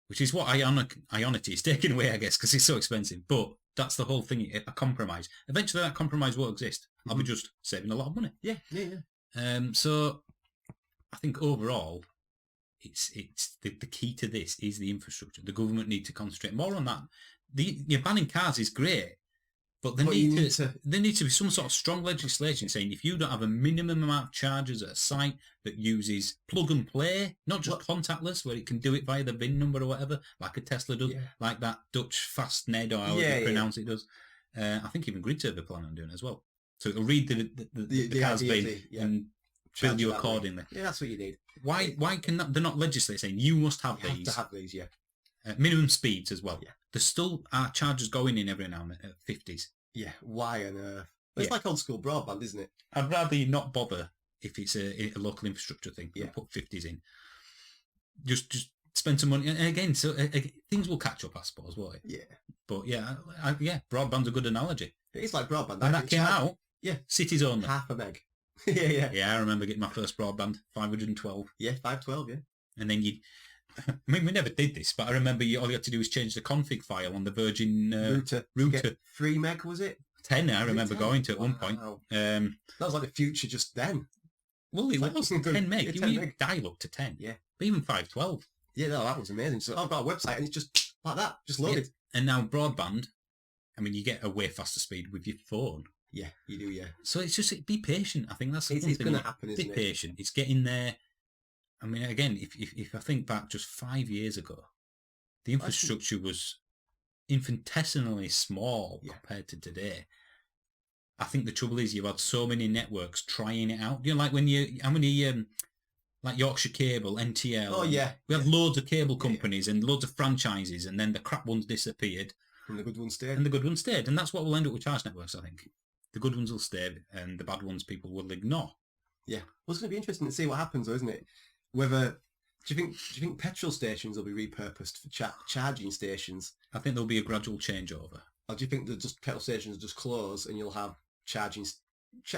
Which is what Ionity is taking away, I guess, because it's so expensive. But that's the whole thing, a compromise. Eventually that compromise won't exist. I'll be just saving a lot of money. Yeah. So I think overall, it's the key to this is the infrastructure. The government need to concentrate more on that. Banning cars is great, but there needs to be some sort of strong legislation saying if you don't have a minimum amount of chargers at a site that uses plug and play, not just contactless, where it can do it via the VIN number or whatever, like a Tesla does, like that Dutch Fastned or however you pronounce it does. I think even GridServer plan on doing it as well. So it'll read the car's VIN and build you accordingly. Yeah, that's what you need. Why can they're not legislating saying you must have these? You have to have these, yeah. Minimum speeds as well. Yeah. There's still chargers going in every now and then at 50s. Yeah, why on earth? It's like old school broadband, isn't it? I'd rather you not bother if it's a local infrastructure thing. Yeah. Put 50s in. Just spend some money. And again, so things will catch up, I suppose, won't it? Yeah. But broadband's a good analogy. It is like broadband. When that came out, yeah, cities only. Half a meg. Yeah. Yeah, I remember getting my first broadband, 512. Yeah, 512, yeah. And then we never did this, but I remember all you had to do was change the config file on the Virgin router. 3 meg, was it? 10, I remember going to at one point. That was like the future just then. Well, it was 10 meg. You dial up to 10. Yeah. But even 512. Yeah, no, that was amazing. So I've got a website and it's just like that, just loaded. Yeah. And now broadband, I mean, you get a way faster speed with your phone. Yeah, you do, yeah. So it's just, be patient. I think that's the it's going to happen, isn't it? Be patient. It's getting there. I mean, again, if I think back just 5 years ago, the infrastructure was infinitesimally small compared to today. I think the trouble is you've had so many networks trying it out. Like when like Yorkshire Cable, NTL. Oh, yeah. We had loads of cable companies and loads of franchises, and then the crap ones disappeared. And the good ones stayed. And that's what will end up with charge networks, I think. The good ones will stay, and the bad ones people will ignore. Yeah. Well, it's going to be interesting to see what happens, though, isn't it? Whether... Do you think petrol stations will be repurposed for charging stations? I think there'll be a gradual changeover. Or do you think that just petrol stations just close and you'll have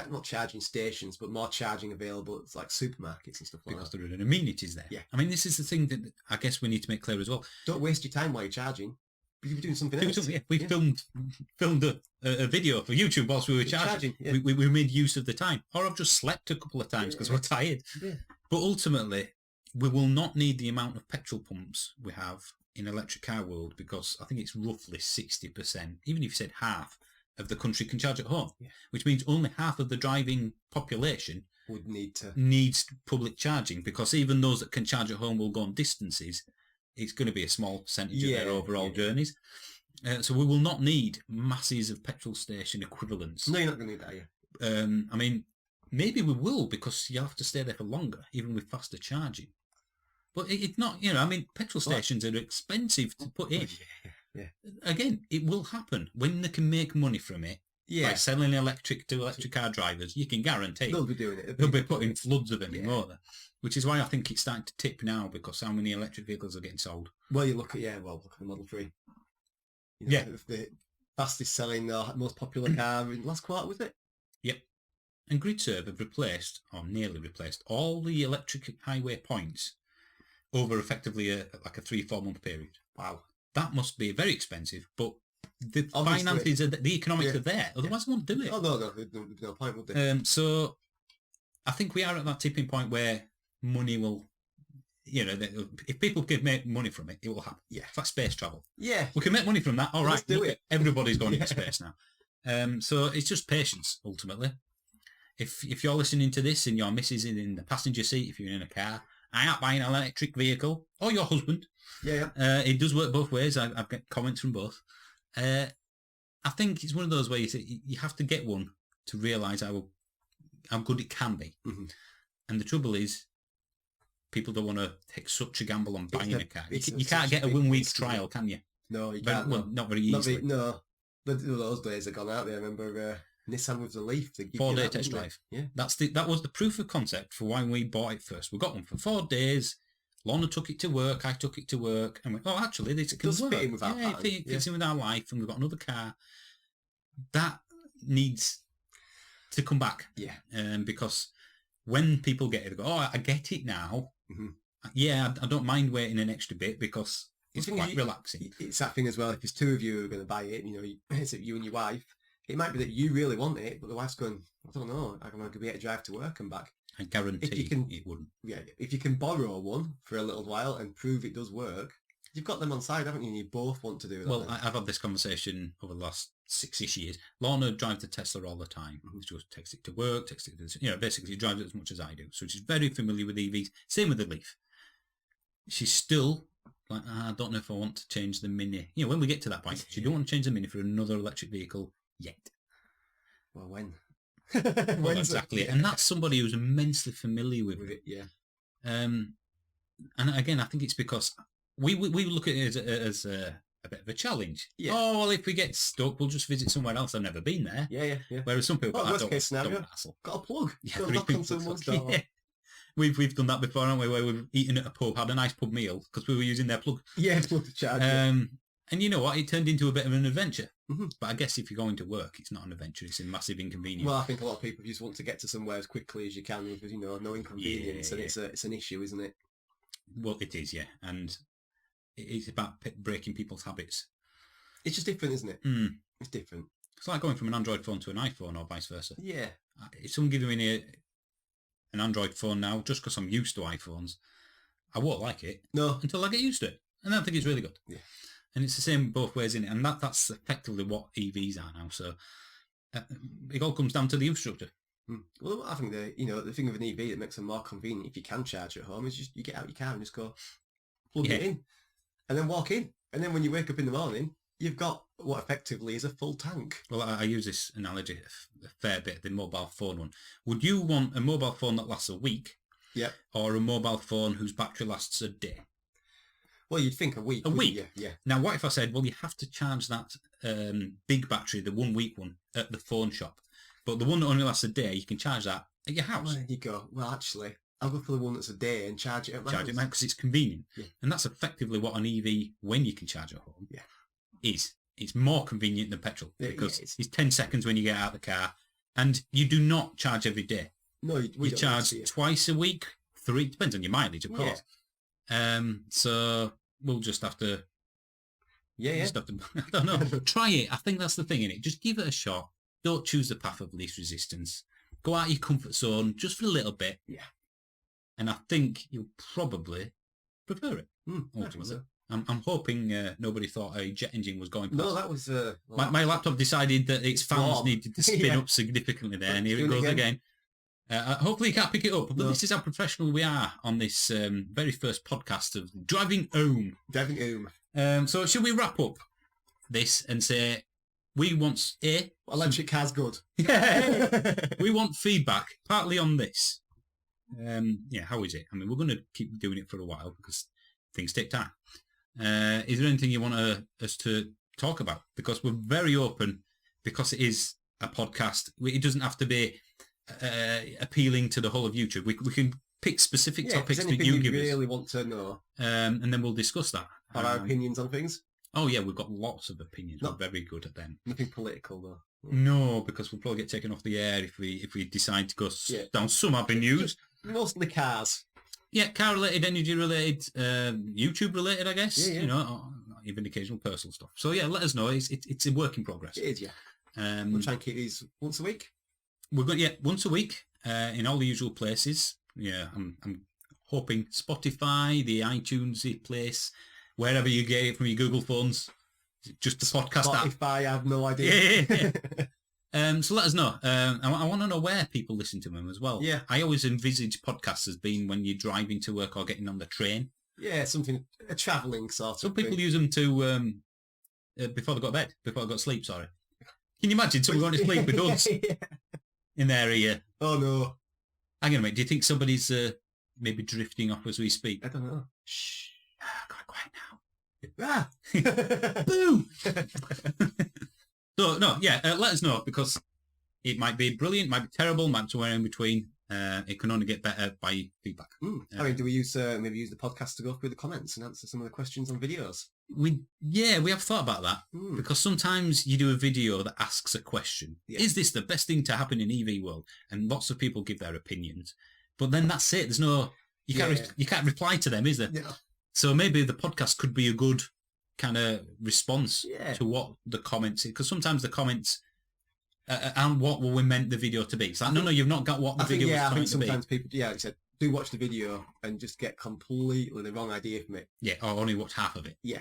not charging stations, but more charging available. It's like supermarkets and stuff like because that. there are amenities there. Yeah. I mean, this is the thing that I guess we need to make clear as well. Don't waste your time while you're charging. You could be doing something else. We filmed a video for YouTube whilst we were charging. Yeah. We made use of the time. Or I've just slept a couple of times because we're tired. Yeah. But ultimately, we will not need the amount of petrol pumps we have in electric car world, because I think it's roughly 60%, even if you said half, of the country can charge at home, which means only half of the driving population would needs public charging, because even those that can charge at home will go on distances. It's going to be a small percentage of their overall journeys. So we will not need masses of petrol station equivalents. No, you're not going to need that, yeah. I mean, maybe we will, because you'll have to stay there for longer, even with faster charging. But it's not, I mean, petrol stations are expensive to put in. Yeah. Again, it will happen when they can make money from it. Yeah. By selling electric to electric car drivers, you can guarantee they'll be doing it. They'll be putting floods of it won't they? Which is why I think it's starting to tip now, because how many electric vehicles are getting sold. Well, look at the Model 3. The fastest selling, most popular car in the last quarter, was it? Yep. And GridServe have replaced, or nearly replaced, all the electric highway points over effectively a 3-4 month period. Wow. That must be very expensive, but the finances, the economics are there. Otherwise, they won't do it. Oh, no, there's no point, would there? So I think we are at that tipping point where money will, if people can make money from it, it will happen. Yeah. It's like space travel. Yeah. We can make money from that. All right. Let's do it. Everybody's going into space now. So it's just patience, ultimately. If you're listening to this and your missus is in the passenger seat, if you're in a car, I ain't buying an electric vehicle, or your husband. Yeah. It does work both ways. I've got comments from both. I think it's one of those where you have to get one to realise how good it can be. Mm-hmm. And the trouble is, people don't want to take such a gamble on buying a car. You can't get a 1 week trial, can you? No, you can't. Well, not very easily. No. Those days are gone out there. I remember Nissan with the Leaf. 4-day test drive. Yeah. That was the proof of concept for why we bought it first. We got one for 4 days. Lorna took it to work, I took it to work, and went, oh, actually, this can work. Fit in with our pattern. It fits in with our life, and we've got another car. That needs to come back. Yeah. Because when people get it, they go, oh, I get it now. Mm-hmm. Yeah, I don't mind waiting an extra bit because it's quite relaxing. It's that thing as well, if there's two of you who are going to buy it, it's you and your wife, it might be that you really want it, but the wife's going, I don't know, I'm going to be able to drive to work and back. I guarantee it wouldn't. Yeah, if you can borrow one for a little while and prove it does work, you've got them on side, haven't you? And you both want to do that. Well, I've had this conversation over the last 6-ish years. Lorna drives the Tesla all the time. Mm-hmm. She just takes it to work, takes it to, basically she drives it as much as I do. So she's very familiar with EVs. Same with the Leaf. She's still like, I don't know if I want to change the Mini. When we get to that point, she don't want to change the Mini for another electric vehicle yet. Well, when? Well, exactly. And that's somebody who's immensely familiar with it. Yeah. And again, I think it's because we look at it as a bit of a challenge. Yeah. Oh, well, if we get stuck, we'll just visit somewhere else. I've never been there. Yeah. Whereas some people, worst case scenario, hassle. Got a plug. Yeah, Go knock on someone's door. Yeah. We've done that before, haven't we? Where we've eaten at a pub, had a nice pub meal because we were using their plug. Yeah, plug to charge. And you know what? It turned into a bit of an adventure. Mm-hmm. But I guess if you're going to work, it's not an adventure. It's a massive inconvenience. Well, I think a lot of people just want to get to somewhere as quickly as you can with, no inconvenience. And it's an issue, isn't it? Well, it is, yeah. And it's about breaking people's habits. It's just different, isn't it? Mm. It's different. It's like going from an Android phone to an iPhone or vice versa. Yeah. If someone gives me an Android phone now, just because I'm used to iPhones, I won't like it until I get used to it. And I think it's really good. Yeah. And it's the same both ways in it. And that's effectively what EVs are now. So it all comes down to the infrastructure. Well, I think the thing with an EV that makes them more convenient if you can charge at home is just you get out your car and just go plug it in and then walk in. And then when you wake up in the morning, you've got what effectively is a full tank. Well, I use this analogy a fair bit, the mobile phone one. Would you want a mobile phone that lasts a week? Yeah. Or a mobile phone whose battery lasts a day? Well, you'd think a week. A week? Yeah. Now, what if I said, well, you have to charge that big battery, the 1 week one, at the phone shop. But the one that only lasts a day, you can charge that at your house. Well, there you go. Well, actually, I'll go for the one that's a day and charge it at my house. Charge it because it's convenient. Yeah. And that's effectively what an EV, when you can charge at home, is. It's more convenient than petrol because it's 10 seconds when you get out of the car, And you do not charge every day. No, we You don't need charge to see it. twice a week, 3, depends on your mileage, of Yeah. course. So we'll just have to, Yeah. just have to, I don't know, try it. I think that's the thing in it. Just give it a shot. Don't choose the path of least resistance. Go out of your comfort zone just for a little bit. Yeah. And I think you'll probably prefer it. I think Ultimately. so. I'm hoping nobody thought a jet engine was going past. No, that was... My laptop decided that its fans Warm. needed to spin Yeah. up significantly there, and here it Doing it goes again. Hopefully you can't pick it up, but No. this is how professional we are on this very first podcast of Driving Home. Devin Oom. So should we wrap up this and say we want Electric car's good. we want feedback partly on this. How is it? I mean, we're going to keep doing it for a while because things take time. Is there anything you want us to talk about? Because we're very open, because it is a podcast. It doesn't have to be appealing to the whole of YouTube. We can pick specific topics that you give really us, want to know, and then we'll discuss that. or our opinions on things. Oh yeah, we've got lots of opinions. Not- We're very good at them. Nothing political though. No, because we'll probably get taken off the air if we decide to go Yeah. down some avenues. Mostly cars. Yeah, car related, energy related, YouTube related, I guess. Yeah. You know, or even occasional personal stuff. So yeah, let us know. It's a work in progress. It is, yeah. We'll try and keep these once a week. We're going once a week in all the usual places. Yeah, I'm hoping Spotify, the iTunes place, wherever you get it from your Google phones. Just the podcast app. Spotify, I have no idea. Yeah. So let us know. I want to know where people listen to them as well. Yeah. I always envisage podcasts as being when you're driving to work or getting on the train. Yeah, something, a travelling sort Some of people thing. use them to before they go to bed, before they go to sleep. Sorry. Can you imagine someone going to sleep with us Yeah. in their ear? Oh no. Hang on a minute. Do you think somebody's maybe drifting off as we speak? I don't know. Shh. Got quiet now. Ah! Boo! So no, yeah. Let us know, because it might be brilliant, might be terrible, might be somewhere in between. It can only get better by feedback. I mean, do we use maybe use the podcast to go through the comments and answer some of the questions on videos? We have thought about that, because sometimes you do a video that asks a question. Yeah. Is this the best thing to happen in EV world? And lots of people give their opinions, but then that's it. There's no you can't reply to them, is there? Yeah. So maybe the podcast could be a good kind of response Yeah. to what the comments, because sometimes the comments and what we meant the video to be. It's like, no, you've not got what the video was I trying think to be. sometimes people, like you said, do watch the video and just get completely the wrong idea from it. Yeah, or only watch half of it. Yeah.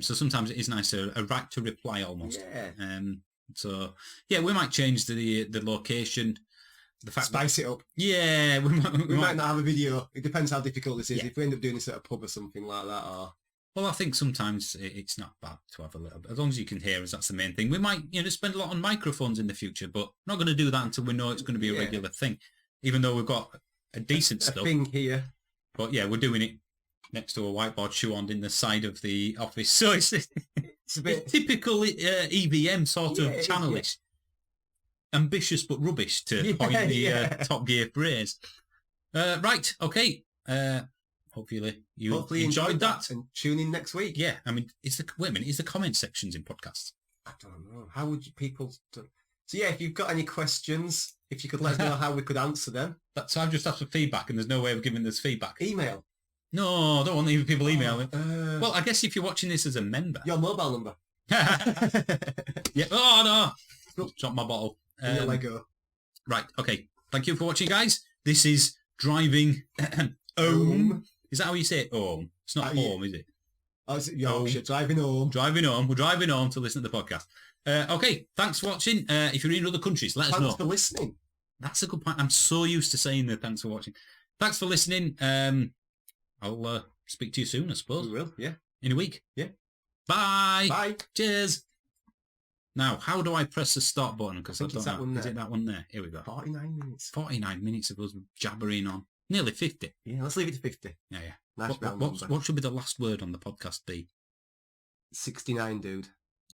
So sometimes it is nice, a right to reply almost. Yeah. So yeah, we might change the location. The fact Spice it up. Yeah, we might not have a video. It depends how difficult this is. Yeah. If we end up doing this at a pub or something like that, or Well, I think sometimes it's not bad to have a little bit. As long as you can hear us, that's the main thing. We might, spend a lot on microphones in the future, but not going to do that until we know it's going to be a regular thing. Even though we've got a decent a stuff. thing here. But yeah, we're doing it next to a whiteboard shoe on in the side of the office. So it's It's a bit. typical EVM sort Yeah, of it is, channelish. Ambitious but rubbish, to coin the Top Gear phrase. Right, okay. Hopefully you enjoyed that. and tune in next week. Yeah, I mean, is the comment sections in podcasts? I don't know. How would you people do? So yeah, if you've got any questions, if you could let us know how we could answer them, So I've just asked for feedback, and there's no way of giving us feedback. email. No, I don't want even people emailing. Well, Well, I guess if you're watching this as a member. your mobile number. Yeah. Oh no! Drop my bottle. And your Lego. Right. Okay. Thank you for watching, guys. This is Driving Home. Is that how you say it? Home. It's not Yeah. home, is it? Oh, is it Yorkshire? Driving home. Driving home. We're driving home to listen to the podcast. Okay. Thanks for watching. If you're in other countries, let us know. Thanks for listening. That's a good point. I'm so used to saying that. Thanks for watching. Thanks for listening. I'll speak to you soon, I suppose. We will. Yeah. In a week. Yeah. Bye. Bye. Cheers. Now, how do I press the start button? Because I think it's don't that know. one Is there. it that one there? Here we go. 49 minutes. 49 minutes of us jabbering on. Nearly 50. Yeah, let's leave it to 50. Yeah. Nice round number. What should be the last word on the podcast be? 69, dude.